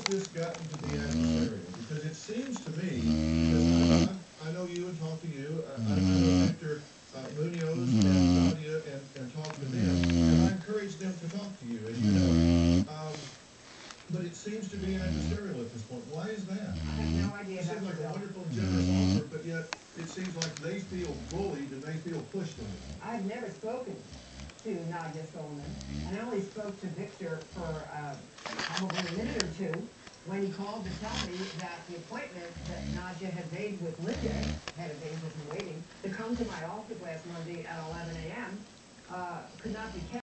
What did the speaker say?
has this gotten to be adversarial? Because it seems to me, because I know you and talk to you, I know Victor Munoz and Nadia and talk to them, and I encourage them to talk to you, as you know. But it seems to be adversarial at this point. Why is that? I have no idea. It seems like a wonderful, generous offer, but yet it seems like they feel bullied and they feel pushed on it. I've never spoken to Nadia Solomon, and I only spoke to Victor for probably a minute or two when he called to tell me that the appointment that Nadia had made with Linda, head of Angels in Waiting, to come to my office last Monday at 11 a.m. Could not be kept.